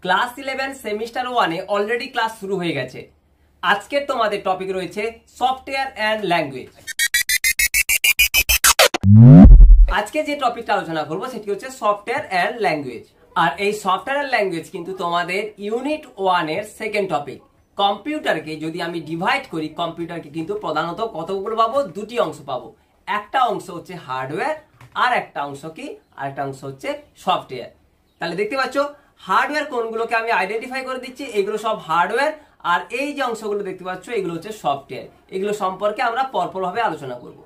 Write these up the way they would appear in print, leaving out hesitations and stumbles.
Class 11 semester 1 এ already class শুরু হয়ে গেছে। আজকের তোমাদের টপিক রয়েছে সফটওয়্যার এন্ড ল্যাঙ্গুয়েজ। আজকে যে টপিকটা আলোচনা করব সেটি হচ্ছে সফটওয়্যার এন্ড ল্যাঙ্গুয়েজ। আর এই সফটওয়্যার এন্ড ল্যাঙ্গুয়েজ কিন্তু তোমাদের ইউনিট 1 এর সেকেন্ড টপিক। কম্পিউটারকে যদি আমি ডিভাইড করি, কম্পিউটারকে কিন্তু প্রধানত কতগুলো পাবো? দুটি অংশ পাবো। একটা অংশ হচ্ছে হার্ডওয়্যার আর একটা অংশ কি? আরেকটা অংশ হচ্ছে সফটওয়্যার। তাহলে দেখতে পাচ্ছ হার্ডওয়্যার কোনগুলোকে আমি আইডেন্টিফাই করে দিচ্ছি, এগুলো সব হার্ডওয়্যার। আর এই যে অংশগুলো দেখতে পাচ্ছ এগুলো হচ্ছে সফটওয়্যার। এগুলো সম্পর্কে আমরা পরপর ভাবে আলোচনা করব।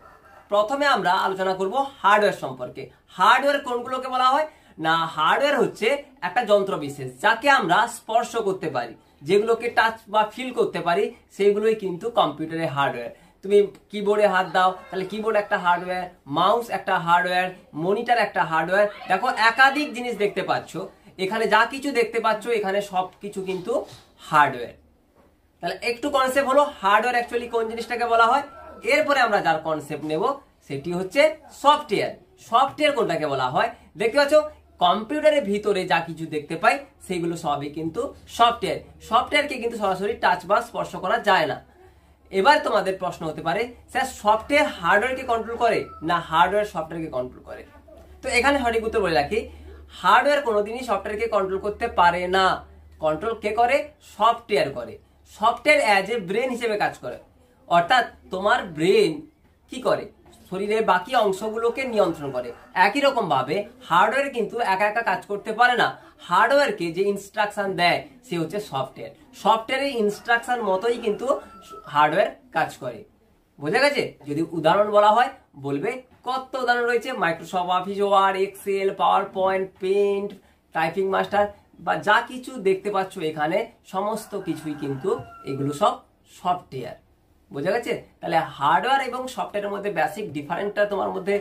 প্রথমে আমরা আলোচনা করব হার্ডওয়্যার সম্পর্কে। হার্ডওয়্যার কোনগুলোকে বলা হয় না, হার্ডওয়্যার হচ্ছে একটা যন্ত্র বিশেষ যাকে আমরা স্পর্শ করতে পারি, যেগুলোকে টাচ বা ফিল করতে পারি, সেইগুলোই কিন্তু কম্পিউটারের হার্ডওয়্যার। তুমি কিবোর্ডে হাত দাও, তাহলে কিবোর্ড একটা হার্ডওয়্যার, মাউস একটা হার্ডওয়্যার, মনিটর একটা হার্ডওয়্যার। দেখো একাধিক জিনিস দেখতে পাচ্ছ, এখানে যা কিছু দেখতে পাচ্ছ এখানে সব কিছু কিন্তু হার্ডওয়্যার। তাহলে একটু কনসেপ্ট হলো হার্ডওয়্যার অ্যাকচুয়ালি কোন জিনিসটাকে বলা হয়। এরপরে আমরা যার কনসেপ্ট নেব সেটি হচ্ছে সফটওয়্যার। সফটওয়্যার কোনটাকে বলা হয়? দেখতে পাচ্ছ কম্পিউটারের ভিতরে যা কিছু দেখতে পাই সেগুলো সবই কিন্তু সফটওয়্যার। সফটওয়্যারকে কিন্তু সরাসরি টাচ বা স্পর্শ করা যায় না। এবার তোমাদের প্রশ্ন হতে পারে, স্যার সফটওয়্যার হার্ডওয়্যারকে কন্ট্রোল করে না হার্ডওয়্যার সফটওয়্যারকে কন্ট্রোল করে? তো এখানে সঠিক উত্তর বলে রাখি, হার্ডওয়্যার কোনোদিনই সফটওয়্যারকে কন্ট্রোল করতে পারে না। কন্ট্রোল কে করে? সফটওয়্যার করে। সফটওয়্যার অ্যাজ এ ব্রেন হিসেবে কাজ করে। অর্থাৎ তোমার ব্রেন কি করে? শরীরের বাকি অংশগুলোকে নিয়ন্ত্রণ করে। একই রকম ভাবে হার্ডওয়্যার কিন্তু একা একা কাজ করতে পারে না। হার্ডওয়্যারকে যে ইনস্ট্রাকশন দেয় সে হচ্ছে সফটওয়্যার। সফটওয়্যারের ইনস্ট্রাকশন মতোই কিন্তু হার্ডওয়্যার কাজ করে। বোঝা গেছে? যদি উদাহরণ বলা হয় বলবে কত উদাহরণ রয়েছে, Microsoft Office, Word, Excel, PowerPoint, Paint, typing master বা যা কিছু দেখতে পাচ্ছ এখানে সমস্ত কিছুই কিন্তু এগুলো সব সফটওয়্যার। বোঝা গেছে? তাহলে হার্ডওয়্যার এবং সফটওয়্যারের মধ্যে বেসিক ডিফারেন্সটা তোমার মধ্যে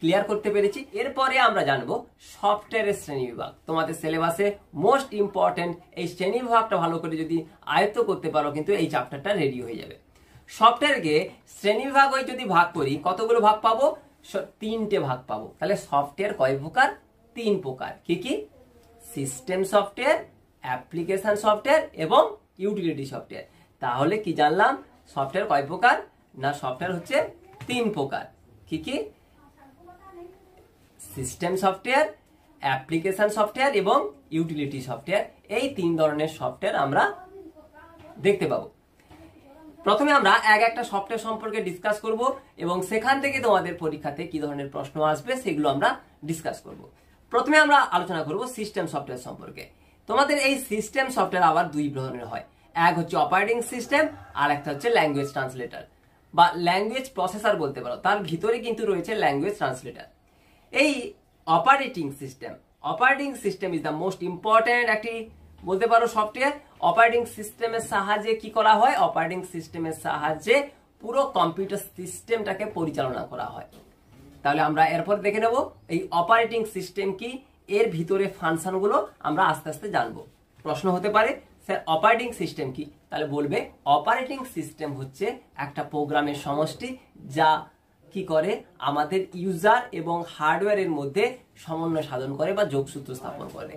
ক্লিয়ার করতে পেরেছি। এরপরে আমরা জানবো সফটওয়্যারের শ্রেণী বিভাগ। তোমাদের সিলেবাসে মোস্ট ইম্পর্টেন্ট এই শ্রেণী বিভাগটা ভালো করে যদি আয়ত্ত করতে পারো কিন্তু এই চ্যাপ্টারটা রেডি হয়ে যাবে। সফটওয়্যারকে শ্রেণী বিভাগ হয়ে যদি ভাগ করি কতগুলো ভাগ পাবো? তিনটে ভাগ পাবো। তাহলে সফটওয়্যার কয় প্রকার? তিন প্রকার। কি কি? সিস্টেম সফটওয়্যার, অ্যাপ্লিকেশন সফটওয়্যার এবং ইউটিলিটি সফটওয়্যার। তাহলে কি জানলাম সফটওয়্যার কয় প্রকার? না সফটওয়্যার হচ্ছে তিন প্রকার। কি কি? সিস্টেম সফটওয়্যার, অ্যাপ্লিকেশন সফটওয়্যার এবং ইউটিলিটি সফটওয়্যার। এই তিন ধরনের সফটওয়্যার আমরা দেখতে পাবো। প্রথমে আমরা একটা সফটওয়্যার সম্পর্কে ডিসকাস করব এবং সেখান থেকে তোমাদের পরীক্ষাতে কি ধরনের প্রশ্ন আসবে সেগুলো আমরা ডিসকাস করব। প্রথমে আমরা আলোচনা করব সিস্টেম সফটওয়্যার সম্পর্কে। তোমাদের এই সিস্টেম সফটওয়্যার আবার দুই ধরনের হয়। এক হচ্ছে অপারেটিং সিস্টেম আর একটা হচ্ছে ল্যাঙ্গুয়েজ ট্রান্সলেটর বা ল্যাঙ্গুয়েজ প্রসেসর বলতে পারো। তার ভিতরে কিন্তু রয়েছে ল্যাঙ্গুয়েজ ট্রান্সলেটর। এই operating system is the most important একটি বলতে পারো সফটওয়্যার। অপারেটিং সিস্টেমের সাহায্যে কি করা হয়? অপারেটিং সিস্টেমের সাহায্যে পুরো কম্পিউটার সিস্টেমটাকে পরিচালনা করা হয়। তাহলে আমরা এরপর দেখে নেব এই অপারেটিং সিস্টেম কি, এর ভিতরে ফাংশনগুলো আমরা আস্তে আস্তে জানবো। প্রশ্ন হতে পারে স্যার অপারেটিং সিস্টেম কি? তাহলে বলবে অপারেটিং সিস্টেম হচ্ছে একটা প্রোগ্রামের সমষ্টি যা কি করে আমাদের ইউজার এবং হার্ডওয়্যারের মধ্যে সমন্বয় সাধন করে বা যোগসূত্র স্থাপন করে।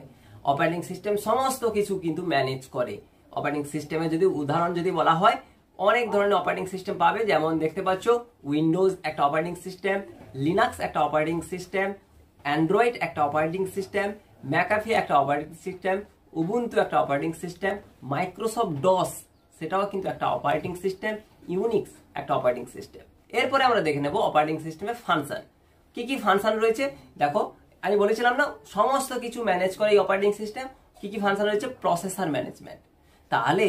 অপারেটিং সিস্টেম সমস্ত কিছু কিন্তু ম্যানেজ করে। অপারেটিং সিস্টেমের যদি উদাহরণ যদি বলা হয় অনেক ধরনের অপারেটিং সিস্টেম পাবে, যেমন দেখতে পাচ্ছ উইন্ডোজ একটা অপারেটিং সিস্টেম, লিনাক্স একটা অপারেটিং সিস্টেম, অ্যান্ড্রয়েড একটা অপারেটিং সিস্টেম, ম্যাকাফি একটা অপারেটিং সিস্টেম, উবুন্টু একটা অপারেটিং সিস্টেম, মাইক্রোসফট ডস সেটাও কিন্তু একটা অপারেটিং সিস্টেম, ইউনিক্স একটা অপারেটিং সিস্টেম। এরপরে আমরা দেখে নেব অপারেটিং সিস্টেমের ফাংশন। কি কি ফাংশন রয়েছে? দেখো আমি বলেছিলাম না সমস্ত কিছু ম্যানেজ করে এই অপারেটিং সিস্টেম। কি কি ফাংশন রয়েছে? Processor management. তাহলে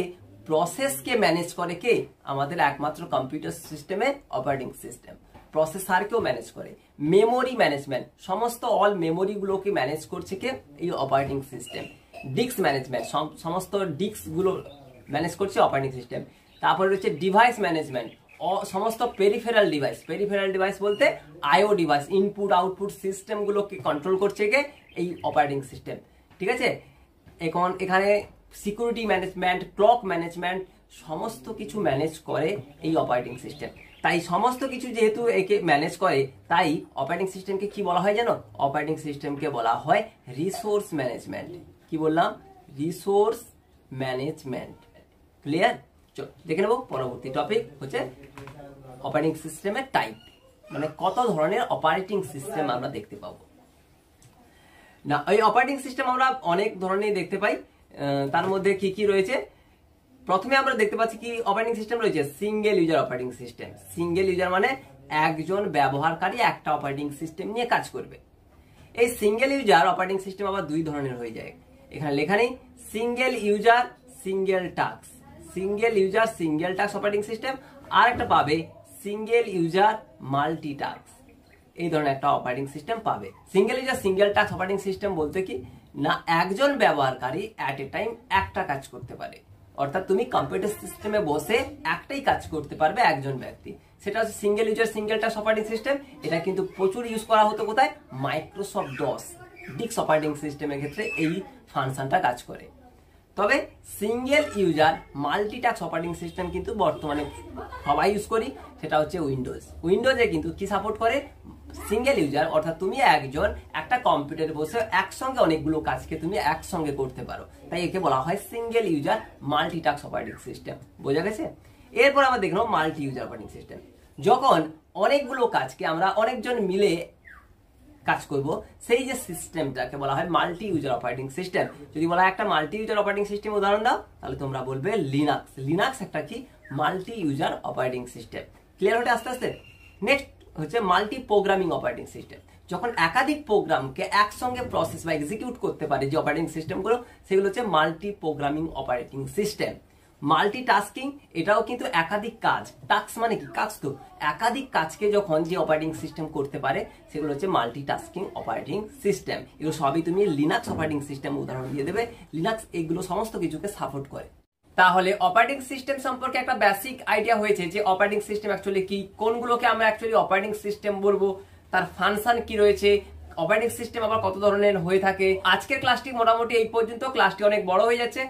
প্রসেসকে ম্যানেজ করে কে? আমাদের একমাত্র কম্পিউটার সিস্টেমে অপারেটিং সিস্টেম। প্রসেসরকেও ম্যানেজ করে। মেমোরি ম্যানেজমেন্ট, সমস্ত অল মেমোরি গুলোকে ম্যানেজ করছে কে? এই অপারেটিং সিস্টেম। ডিস্ক ম্যানেজমেন্ট, সমস্ত ডিস্ক গুলো ম্যানেজ করছে অপারেটিং সিস্টেম। তারপরে রয়েছে ডিভাইস ম্যানেজমেন্ট, সমস্ত পেরিফেরাল ডিভাইস বলতে আইও ডিভাইস, ইনপুট আউটপুট সিস্টেম গুলোকে কন্ট্রোল করছে কে? এই অপারেটিং সিস্টেম। ঠিক আছে? এখন এখানে সিকিউরিটি ম্যানেজমেন্ট, ক্লক ম্যানেজমেন্ট সমস্ত কিছু ম্যানেজ করে এই অপারেটিং সিস্টেম। তাই সমস্ত কিছু যেহেতু একে ম্যানেজ করে তাই অপারেটিং সিস্টেমকে কি বলা হয় জানো? অপারেটিং সিস্টেমকে বলা হয় রিসোর্স ম্যানেজমেন্ট। কি বললাম? Resource management. ক্লিয়ার? চল দেখে নেব পরবর্তী টপিক হচ্ছে অপারেটিং সিস্টেমের টাইপ, মানে কত ধরনের অপারেটিং সিস্টেম আমরা দেখতে পাবো। না, এই অপারেটিং সিস্টেম আমরা অনেক ধরনের দেখতে পাই। তার মধ্যে কি কি রয়েছে? প্রথমে আমরা দেখতে পাচ্ছি কি অপারেটিং সিস্টেম রয়েছে single user operating system. Single user মানে একজন ব্যবহারকারী একটা অপারেটিং সিস্টেম নিয়ে কাজ করবে। এই সিঙ্গেল ইউজার অপারেটিং সিস্টেম আবার দুই ধরনের হয়ে যায়, এখানে লেখা নেই। Single user single task, single user single task operating system, আর একটা পাবে সিঙ্গেল ইউজার মাল্টি টাস্ক, এই ধরনের একটা অপারেটিং সিস্টেম পাবে। Single user single task operating system বলতে কি না, একজন ব্যবহারকারী অ্যাট এ টাইম একটা কাজ করতে পারে, অর্থাৎ তুমি কম্পিউটার সিস্টেমে বসে একটাই কাজ করতে পারবে একজন ব্যক্তি, সেটা হচ্ছে single user single task operating system. এটা কিন্তু প্রচুর ইউজ করা হতো কোথায়? মাইক্রোসফট ডস ডিক্স অপারেটিং সিস্টেমের ক্ষেত্রে এই ফাংশনটা কাজ করে। তবে single user multi task operating system কিন্তু বর্তমানে সবাই ইউজ করি, সেটা হচ্ছে উইন্ডোজ। উইন্ডোজে কিন্তু কি সাপোর্ট করে? সিঙ্গেল ইউজার, অর্থাৎ তুমি একজন একটা কম্পিউটারে বসে একসঙ্গে অনেকগুলো কাজকে তুমি একসঙ্গে করতে পারো, তাই একে বলা হয় single user multi task operating system. বোঝা গেছে? এরপর আমরা দেখলাম মাল্টি ইউজার অপারেটিং সিস্টেম। যখন অনেকগুলো কাজকে আমরা অনেকজন মিলে কাজ করব, সেই যে সিস্টেমটাকে বলা হয় মাল্টি ইউজার অপারেটিং সিস্টেম। যদি বলা হয় একটা মাল্টি ইউজার অপারেটিং সিস্টেম উদাহরণ দাও, তাহলে তোমরা বলবে লিনাক্স। লিনাক্স একটা কি multi user operating system. Clear হতে আস্তে আস্তে? নেক্সট হচ্ছে মাল্টি প্রোগ্রামিং অপারেটিং সিস্টেম। যখন একাধিক প্রোগ্রামকে একসঙ্গে প্রসেস বা এক্সিকিউট করতে পারে যে অপারেটিং সিস্টেমগুলো, সেগুলো হচ্ছে multi programming operating system. Multi tasking, এটাও কিন্তু একাধিক কাজ, টাস্ক মানে কি কাজ, তো একাধিক কাজকে যখন যে অপারেটিং সিস্টেম করতে পারে সেগুলো হচ্ছে মাল্টি টাস্কিং অপারেটিং সিস্টেম। এগুলো সবই তুমি লিনাক্স অপারেটিং সিস্টেম উদাহরণ দিয়ে দেবে। লিনাক্স এগুলো সমস্ত কিছুকে সাপোর্ট করে। তাহলে অপারেটিং সিস্টেম সম্পর্কে একটা বেসিক আইডিয়া হয়েছে যে অপারেটিং সিস্টেম অ্যাকচুয়ালি কি, কোনগুলোকে আমরা অ্যাকচুয়ালি অপারেটিং সিস্টেম বলবো, তার ফাংশন কি রয়েছে, অপারেটিং সিস্টেম আবার কত ধরনের হয়ে থাকে। আজকের ক্লাসটি মোটামুটি এই পর্যন্ত, ক্লাসটি অনেক বড় হয়ে যাচ্ছে।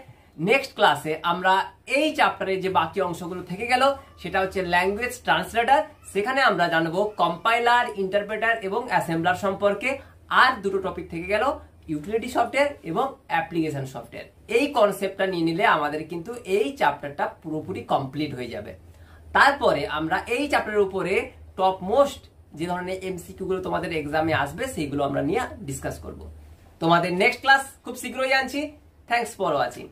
নেক্সট ক্লাসে আমরা এই চ্যাপ্টারে যে বাকি অংশগুলো থেকে গেল সেটা হচ্ছে ল্যাঙ্গুয়েজ ট্রান্সলেটর, সেখানে আমরা জানবো কম্পাইলার, ইন্টারপ্রেটার এবং অ্যাসেম্বলার সম্পর্কে। আর দুটো টপিক থেকে গেল ইউটিলিটি সফটওয়্যার এবং অ্যাপ্লিকেশন সফটওয়্যার। এই কনসেপ্টটা নিয়ে নিলে আমাদের কিন্তু এই চ্যাপ্টারটা পুরোপুরি কমপ্লিট হয়ে যাবে। তারপরে আমরা এই চ্যাপ্টারের উপরে টপ মোস্ট যে ধরনের এমসিকিউ গুলো তোমাদের এক্সামে আসবে সেইগুলো আমরা নিয়ে ডিসকাস করব। তোমাদের নেক্সট ক্লাস খুব শীঘ্রই আনছি। Thanks for watching.